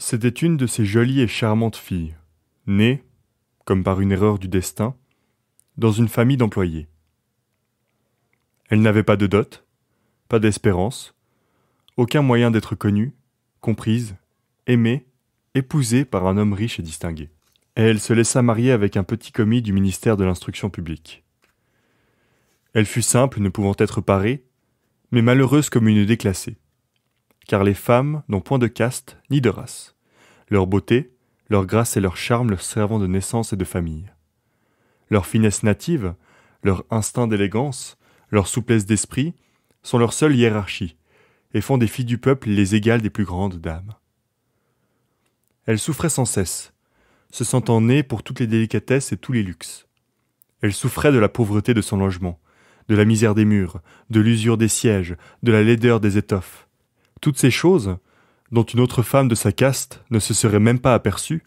C'était une de ces jolies et charmantes filles, née, comme par une erreur du destin, dans une famille d'employés. Elle n'avait pas de dot, pas d'espérance, aucun moyen d'être connue, comprise, aimée, épousée par un homme riche et distingué. Et elle se laissa marier avec un petit commis du ministère de l'Instruction publique. Elle fut simple, ne pouvant être parée, mais malheureuse comme une déclassée. Car les femmes n'ont point de caste ni de race. Leur beauté, leur grâce et leur charme leur servant de naissance et de famille. Leur finesse native, leur instinct d'élégance, leur souplesse d'esprit sont leur seule hiérarchie et font des filles du peuple les égales des plus grandes dames. Elle souffrait sans cesse, se sentant née pour toutes les délicatesses et tous les luxes. Elle souffrait de la pauvreté de son logement, de la misère des murs, de l'usure des sièges, de la laideur des étoffes. Toutes ces choses, dont une autre femme de sa caste ne se serait même pas aperçue,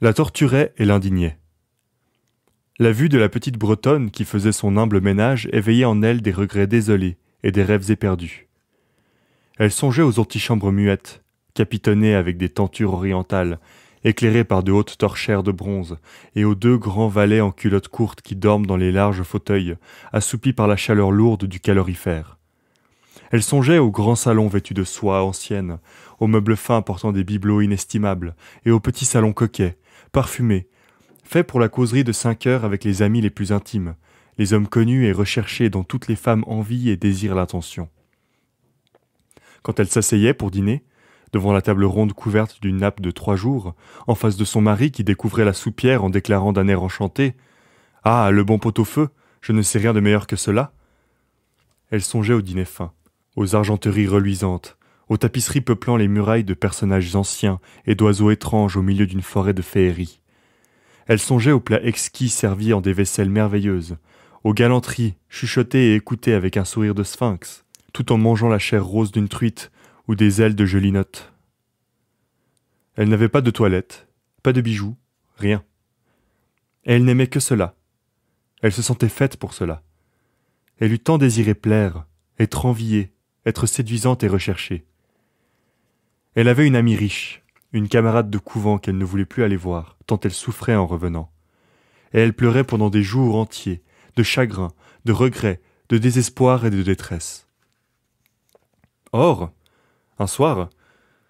la torturaient et l'indignaient. La vue de la petite Bretonne qui faisait son humble ménage éveillait en elle des regrets désolés et des rêves éperdus. Elle songeait aux antichambres muettes, capitonnées avec des tentures orientales, éclairées par de hautes torchères de bronze, et aux deux grands valets en culottes courtes qui dorment dans les larges fauteuils, assoupis par la chaleur lourde du calorifère. Elle songeait aux grands salons vêtus de soie ancienne, aux meubles fins portant des bibelots inestimables, et aux petits salons coquets, parfumés, faits pour la causerie de 5 heures avec les amis les plus intimes, les hommes connus et recherchés dont toutes les femmes envient et désirent l'attention. Quand elle s'asseyait pour dîner, devant la table ronde couverte d'une nappe de 3 jours, en face de son mari qui découvrait la soupière en déclarant d'un air enchanté « Ah, le bon pot-au-feu, je ne sais rien de meilleur que cela !» Elle songeait au dîner fin, aux argenteries reluisantes, aux tapisseries peuplant les murailles de personnages anciens et d'oiseaux étranges au milieu d'une forêt de féerie. Elle songeait aux plats exquis servis en des vaisselles merveilleuses, aux galanteries chuchotées et écoutées avec un sourire de sphinx, tout en mangeant la chair rose d'une truite ou des ailes de gelinotte. Elle n'avait pas de toilette, pas de bijoux, rien. Et elle n'aimait que cela. Elle se sentait faite pour cela. Elle eût tant désiré plaire, être enviée, être séduisante et recherchée. Elle avait une amie riche, une camarade de couvent qu'elle ne voulait plus aller voir, tant elle souffrait en revenant. Et elle pleurait pendant des jours entiers, de chagrin, de regret, de désespoir et de détresse. Or, un soir,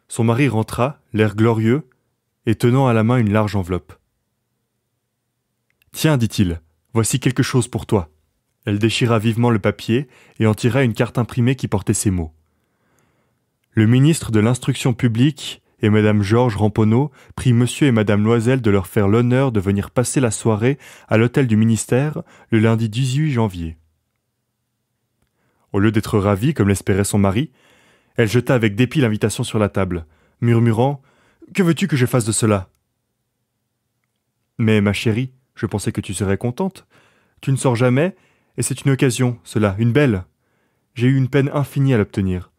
son mari rentra, l'air glorieux, et tenant à la main une large enveloppe. « Tiens, dit-il, voici quelque chose pour toi. » Elle déchira vivement le papier et en tira une carte imprimée qui portait ces mots. « Le ministre de l'Instruction publique et Madame Georges Ramponneau prie Monsieur et Madame Loisel de leur faire l'honneur de venir passer la soirée à l'hôtel du ministère le lundi 18 janvier. » Au lieu d'être ravie, comme l'espérait son mari, elle jeta avec dépit l'invitation sur la table, murmurant « Que veux-tu que je fasse de cela ?»« Mais ma chérie, je pensais que tu serais contente. Tu ne sors jamais, et c'est une occasion, cela, une belle. J'ai eu une peine infinie à l'obtenir.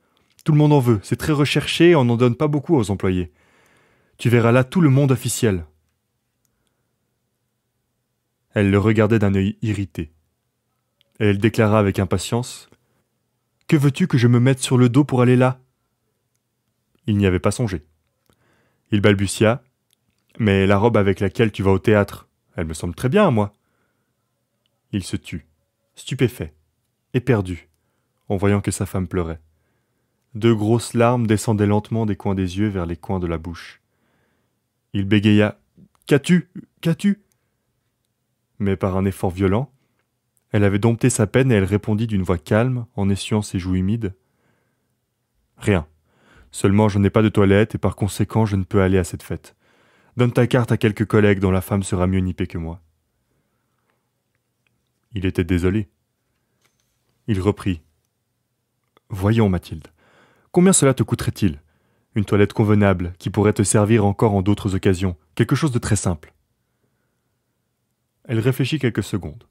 Tout le monde en veut, c'est très recherché et on n'en donne pas beaucoup aux employés. Tu verras là tout le monde officiel. » Elle le regardait d'un œil irrité. Et elle déclara avec impatience « Que veux-tu que je me mette sur le dos pour aller là ?» Il n'y avait pas songé. Il balbutia « Mais la robe avec laquelle tu vas au théâtre, elle me semble très bien à moi. » Il se tut, stupéfait, éperdu, en voyant que sa femme pleurait. 2 grosses larmes descendaient lentement des coins des yeux vers les coins de la bouche. Il bégaya « Qu'as-tu ? Qu'as-tu » Mais par un effort violent, elle avait dompté sa peine et elle répondit d'une voix calme, en essuyant ses joues humides. « Rien. Seulement je n'ai pas de toilette et par conséquent je ne peux aller à cette fête. Donne ta carte à quelques collègues dont la femme sera mieux nippée que moi. » Il était désolé. Il reprit. « Voyons, Mathilde, combien cela te coûterait-il ? Une toilette convenable qui pourrait te servir encore en d'autres occasions, quelque chose de très simple. » Elle réfléchit quelques secondes,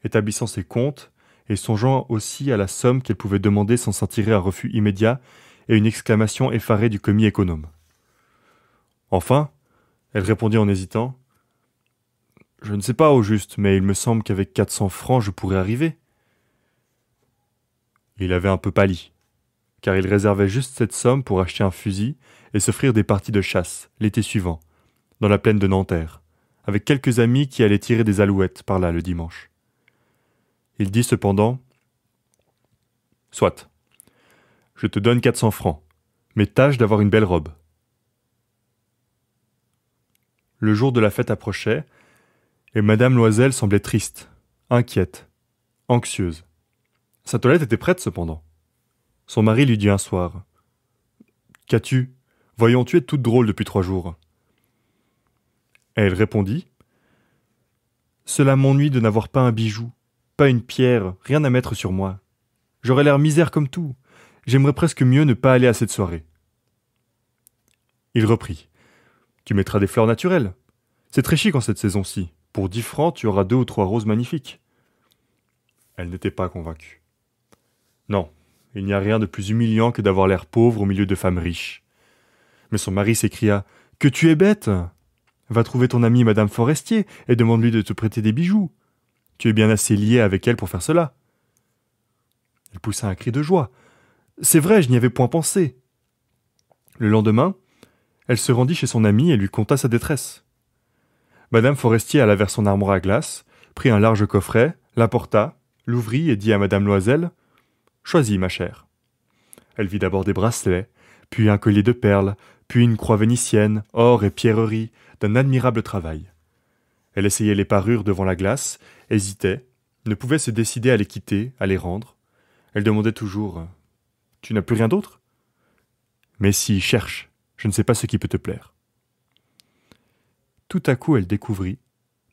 établissant ses comptes et songeant aussi à la somme qu'elle pouvait demander sans s'en tirer un refus immédiat et une exclamation effarée du commis économe. Enfin, elle répondit en hésitant. « Je ne sais pas au juste, mais il me semble qu'avec 400 francs je pourrais arriver. » Il avait un peu pâli. car il réservait juste cette somme pour acheter un fusil et s'offrir des parties de chasse, l'été suivant, dans la plaine de Nanterre, avec quelques amis qui allaient tirer des alouettes par là le dimanche. Il dit cependant « Soit, je te donne 400 francs, mais tâche d'avoir une belle robe. » Le jour de la fête approchait, et Madame Loisel semblait triste, inquiète, anxieuse. Sa toilette était prête cependant. Son mari lui dit un soir « Qu'as-tu ? Voyons, tu es toute drôle depuis 3 jours. » Et elle répondit « Cela m'ennuie de n'avoir pas un bijou, pas une pierre, rien à mettre sur moi. J'aurais l'air misère comme tout. J'aimerais presque mieux ne pas aller à cette soirée. » Il reprit « Tu mettras des fleurs naturelles. C'est très chic en cette saison-ci. Pour 10 francs, tu auras 2 ou 3 roses magnifiques. » Elle n'était pas convaincue. Non, il n'y a rien de plus humiliant que d'avoir l'air pauvre au milieu de femmes riches. Mais son mari s'écria « Que tu es bête ! Va trouver ton amie Madame Forestier et demande-lui de te prêter des bijoux. Tu es bien assez lié avec elle pour faire cela. » Elle poussa un cri de joie. « C'est vrai, je n'y avais point pensé. » Le lendemain, elle se rendit chez son amie et lui conta sa détresse. Madame Forestier alla vers son armoire à glace, prit un large coffret, l'apporta, l'ouvrit et dit à Madame Loisel « Choisis, ma chère. » Elle vit d'abord des bracelets, puis un collier de perles, puis une croix vénitienne, or et pierreries, d'un admirable travail. Elle essayait les parures devant la glace, hésitait, ne pouvait se décider à les quitter, à les rendre. Elle demandait toujours « Tu n'as plus rien d'autre ?»« Mais si, cherche, je ne sais pas ce qui peut te plaire. » Tout à coup elle découvrit,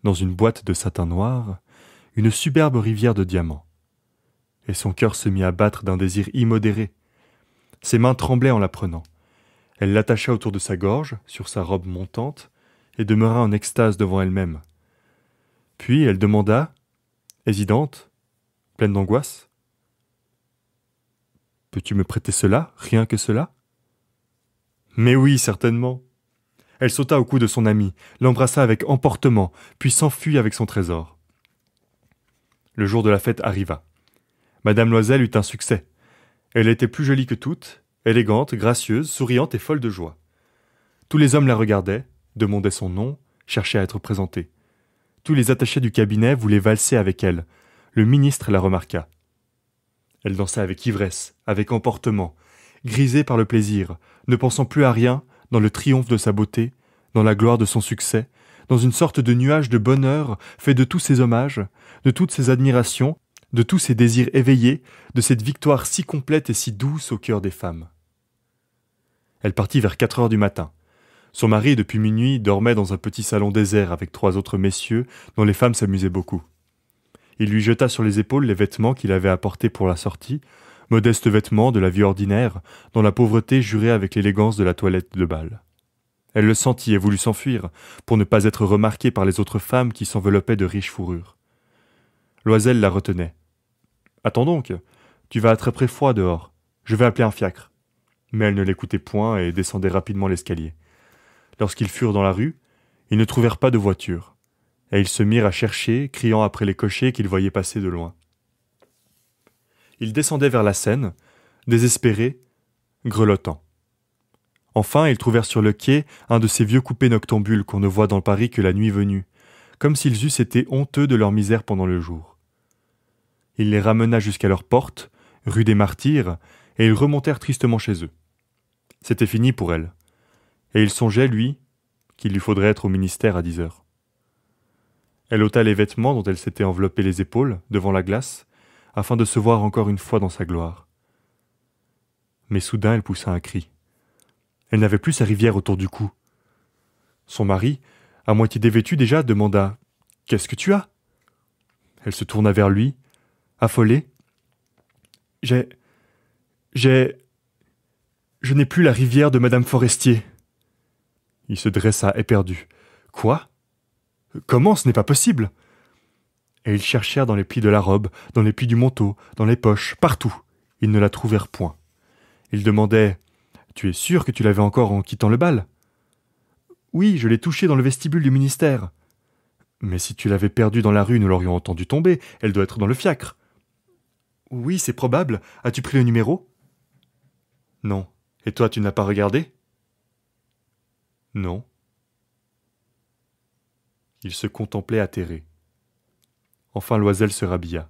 dans une boîte de satin noir, une superbe rivière de diamants. Et son cœur se mit à battre d'un désir immodéré. Ses mains tremblaient en la prenant. Elle l'attacha autour de sa gorge, sur sa robe montante, et demeura en extase devant elle-même. Puis elle demanda, hésitante, pleine d'angoisse, « Peux-tu me prêter cela, rien que cela ?»« Mais oui, certainement. » Elle sauta au cou de son ami, l'embrassa avec emportement, puis s'enfuit avec son trésor. Le jour de la fête arriva. Madame Loisel eut un succès. Elle était plus jolie que toutes, élégante, gracieuse, souriante et folle de joie. Tous les hommes la regardaient, demandaient son nom, cherchaient à être présentés. Tous les attachés du cabinet voulaient valser avec elle. Le ministre la remarqua. Elle dansait avec ivresse, avec emportement, grisée par le plaisir, ne pensant plus à rien, dans le triomphe de sa beauté, dans la gloire de son succès, dans une sorte de nuage de bonheur fait de tous ses hommages, de toutes ses admirations, de tous ses désirs éveillés, de cette victoire si complète et si douce au cœur des femmes. Elle partit vers 4 heures du matin. Son mari, depuis minuit, dormait dans un petit salon désert avec 3 autres messieurs dont les femmes s'amusaient beaucoup. Il lui jeta sur les épaules les vêtements qu'il avait apportés pour la sortie, modestes vêtements de la vie ordinaire, dont la pauvreté jurait avec l'élégance de la toilette de bal. Elle le sentit et voulut s'enfuir, pour ne pas être remarquée par les autres femmes qui s'enveloppaient de riches fourrures. Loisel la retenait. « Attends donc, tu vas attraper froid dehors, je vais appeler un fiacre. » Mais elle ne l'écoutait point et descendait rapidement l'escalier. Lorsqu'ils furent dans la rue, ils ne trouvèrent pas de voiture, et ils se mirent à chercher, criant après les cochers qu'ils voyaient passer de loin. Ils descendaient vers la Seine, désespérés, grelottants. Enfin, ils trouvèrent sur le quai un de ces vieux coupés noctambules qu'on ne voit dans Paris que la nuit venue, comme s'ils eussent été honteux de leur misère pendant le jour. Il les ramena jusqu'à leur porte, rue des Martyrs, et ils remontèrent tristement chez eux. C'était fini pour elle. Et il songeait, lui, qu'il lui faudrait être au ministère à 10 heures. Elle ôta les vêtements dont elle s'était enveloppée les épaules, devant la glace, afin de se voir encore une fois dans sa gloire. Mais soudain elle poussa un cri. Elle n'avait plus sa rivière autour du cou. Son mari, à moitié dévêtu déjà, demanda « Qu'est-ce que tu as ?» Elle se tourna vers lui, affolée. « Je n'ai plus la rivière de Madame Forestier. » Il se dressa éperdu. « Quoi ? Comment ? Ce n'est pas possible !» Et ils cherchèrent dans les plis de la robe, dans les plis du manteau, dans les poches, partout. Ils ne la trouvèrent point. Ils demandaient « Tu es sûr que tu l'avais encore en quittant le bal ?»« Oui, je l'ai touchée dans le vestibule du ministère. »« Mais si tu l'avais perdue dans la rue, nous l'aurions entendue tomber. Elle doit être dans le fiacre. »« Oui, c'est probable. As-tu pris le numéro ?» Non. Et toi, tu n'as pas regardé? Non. Il se contemplait atterré. Enfin Loisel se rhabilla.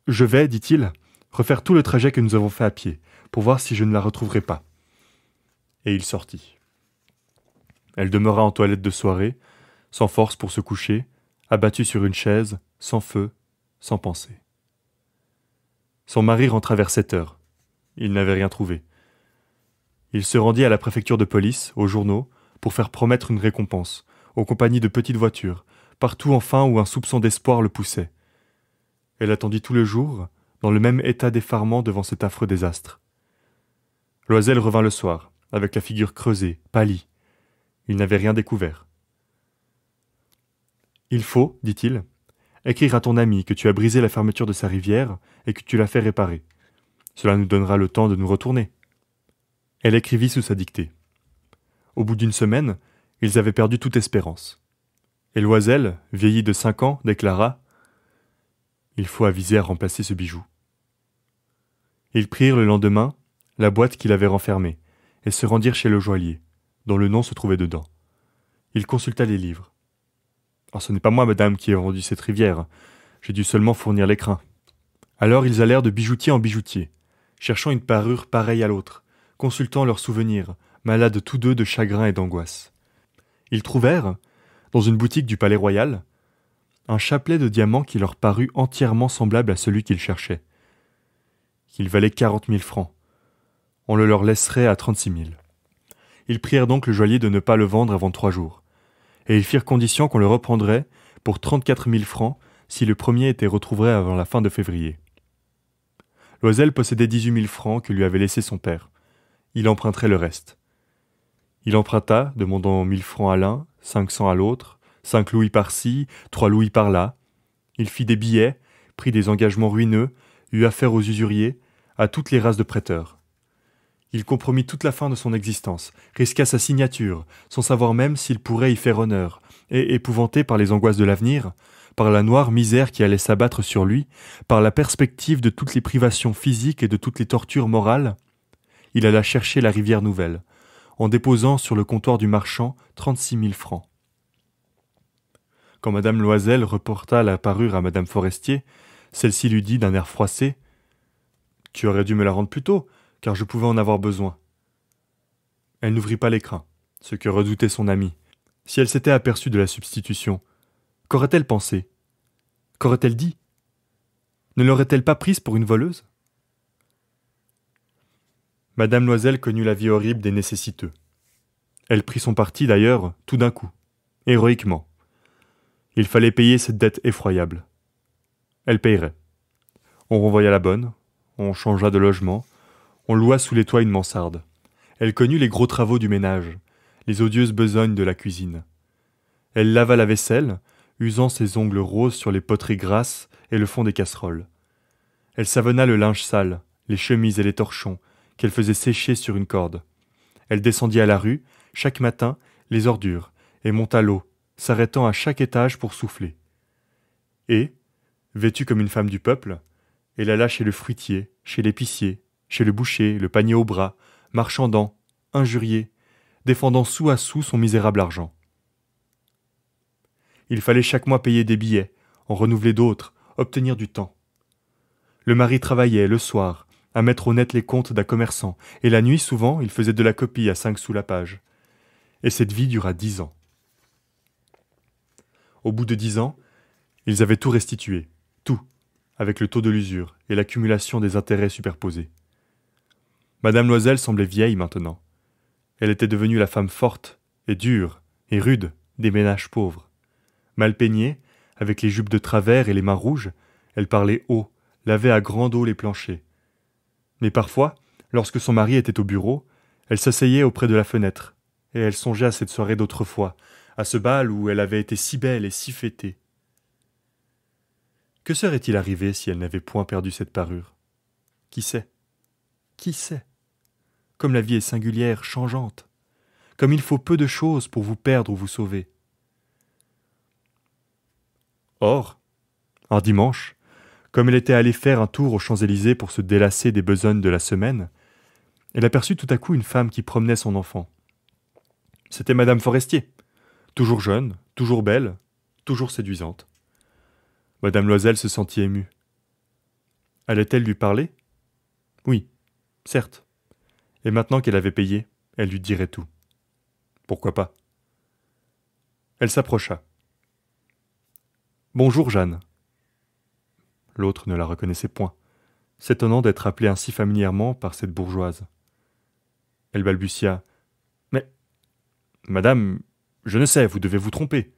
Je vais, dit-il, refaire tout le trajet que nous avons fait à pied, pour voir si je ne la retrouverai pas. Et il sortit. Elle demeura en toilette de soirée, sans force pour se coucher, abattue sur une chaise, sans feu, sans pensée. Son mari rentra vers 7 heures. Il n'avait rien trouvé. Il se rendit à la préfecture de police, aux journaux, pour faire promettre une récompense, aux compagnies de petites voitures, partout enfin où un soupçon d'espoir le poussait. Elle attendit tout le jour, dans le même état d'effarement devant cet affreux désastre. Loisel revint le soir, avec la figure creusée, pâlie. Il n'avait rien découvert. Il faut, dit-il, écrire à ton ami que tu as brisé la fermeture de sa rivière et que tu l'as fait réparer. Cela nous donnera le temps de nous retourner. Elle écrivit sous sa dictée. Au bout d'une semaine, ils avaient perdu toute espérance. Et Loisel, vieilli de 5 ans, déclara « Il faut aviser à remplacer ce bijou. » Ils prirent le lendemain la boîte qu'il avait renfermée et se rendirent chez le joaillier, dont le nom se trouvait dedans. Il consulta les livres. « Ce n'est pas moi, madame, qui ai vendu cette rivière. J'ai dû seulement fournir l'écrin. » Alors ils allèrent de bijoutier en bijoutier, cherchant une parure pareille à l'autre, consultant leurs souvenirs, malades tous deux de chagrin et d'angoisse. Ils trouvèrent, dans une boutique du Palais Royal, un chapelet de diamants qui leur parut entièrement semblable à celui qu'ils cherchaient. Il valait 40 000 francs. On le leur laisserait à 36 000. Ils prièrent donc le joaillier de ne pas le vendre avant 3 jours, et ils firent condition qu'on le reprendrait pour 34 000 francs si le premier était retrouvé avant la fin de février. Loisel possédait 18 000 francs que lui avait laissés son père. Il emprunterait le reste. Il emprunta, demandant 1 000 francs à l'un, 500 à l'autre, 5 louis par-ci, 3 louis par-là. Il fit des billets, prit des engagements ruineux, eut affaire aux usuriers, à toutes les races de prêteurs. Il compromit toute la fin de son existence, risqua sa signature, sans savoir même s'il pourrait y faire honneur, et, épouvanté par les angoisses de l'avenir, par la noire misère qui allait s'abattre sur lui, par la perspective de toutes les privations physiques et de toutes les tortures morales, il alla chercher la rivière nouvelle, en déposant sur le comptoir du marchand 36 000 francs. Quand madame Loisel reporta la parure à madame Forestier, celle-ci lui dit d'un air froissé « Tu aurais dû me la rendre plus tôt, car je pouvais en avoir besoin. » Elle n'ouvrit pas l'écrin, ce que redoutait son ami. Si elle s'était aperçue de la substitution, qu'aurait-elle pensé? Qu'aurait-elle dit? Ne l'aurait-elle pas prise pour une voleuse? Madame Loisel connut la vie horrible des nécessiteux. Elle prit son parti, d'ailleurs, tout d'un coup, héroïquement. Il fallait payer cette dette effroyable. Elle payerait. On renvoya la bonne, on changea de logement, on loua sous les toits une mansarde. Elle connut les gros travaux du ménage, les odieuses besognes de la cuisine. Elle lava la vaisselle, usant ses ongles roses sur les poteries grasses et le fond des casseroles. Elle savonna le linge sale, les chemises et les torchons, qu'elle faisait sécher sur une corde. Elle descendit à la rue, chaque matin, les ordures, et monta l'eau, s'arrêtant à chaque étage pour souffler. Et, vêtue comme une femme du peuple, elle alla chez le fruitier, chez l'épicier, chez le boucher, le panier au bras, marchandant, injurié, défendant sou à sou son misérable argent. Il fallait chaque mois payer des billets, en renouveler d'autres, obtenir du temps. Le mari travaillait, le soir, à mettre au net les comptes d'un commerçant, et la nuit, souvent, il faisait de la copie à 5 sous la page. Et cette vie dura 10 ans. Au bout de 10 ans, ils avaient tout restitué, tout, avec le taux de l'usure et l'accumulation des intérêts superposés. Madame Loisel semblait vieille maintenant. Elle était devenue la femme forte, et dure, et rude, des ménages pauvres. Mal peignée, avec les jupes de travers et les mains rouges, elle parlait haut, lavait à grande eau les planchers. Mais parfois, lorsque son mari était au bureau, elle s'asseyait auprès de la fenêtre, et elle songeait à cette soirée d'autrefois, à ce bal où elle avait été si belle et si fêtée. Que serait-il arrivé si elle n'avait point perdu cette parure? Qui sait? Qui sait? Comme la vie est singulière, changeante, comme il faut peu de choses pour vous perdre ou vous sauver. Or, un dimanche, comme elle était allée faire un tour aux Champs-Élysées pour se délasser des besognes de la semaine, elle aperçut tout à coup une femme qui promenait son enfant. C'était Madame Forestier, toujours jeune, toujours belle, toujours séduisante. Madame Loisel se sentit émue. Allait-elle lui parler? Oui, certes. Et maintenant qu'elle avait payé, elle lui dirait tout. Pourquoi pas? Elle s'approcha. Bonjour, Jeanne. L'autre ne la reconnaissait point, s'étonnant d'être appelée ainsi familièrement par cette bourgeoise. Elle balbutia. Mais, madame, je ne sais, vous devez vous tromper.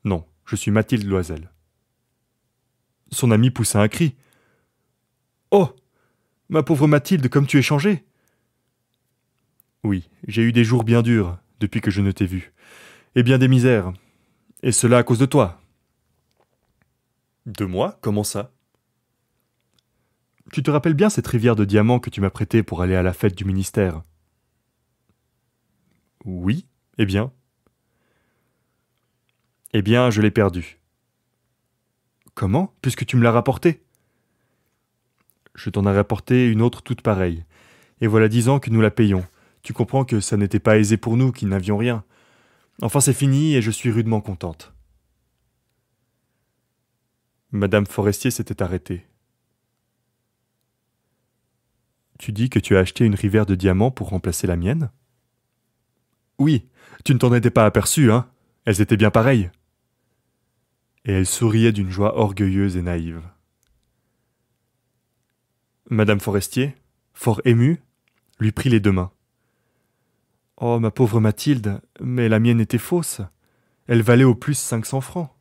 Non, je suis Mathilde Loisel. Son ami poussa un cri. Oh, ma pauvre Mathilde, comme tu es changée! Oui, j'ai eu des jours bien durs depuis que je ne t'ai vue, et bien des misères, et cela à cause de toi. De moi? Comment ça? Tu te rappelles bien cette rivière de diamants que tu m'as prêtée pour aller à la fête du ministère? Oui, eh bien? Eh bien, je l'ai perdue. Comment, puisque tu me l'as rapportée? Je t'en ai rapporté une autre toute pareille, et voilà 10 ans que nous la payons. Tu comprends que ça n'était pas aisé pour nous qui n'avions rien. Enfin, c'est fini et je suis rudement contente. Madame Forestier s'était arrêtée. Tu dis que tu as acheté une rivière de diamants pour remplacer la mienne? Oui, tu ne t'en étais pas aperçue, hein? Elles étaient bien pareilles. Et elle souriait d'une joie orgueilleuse et naïve. Madame Forestier, fort émue, lui prit les 2 mains. Oh, ma pauvre Mathilde, mais la mienne était fausse. Elle valait au plus 500 francs.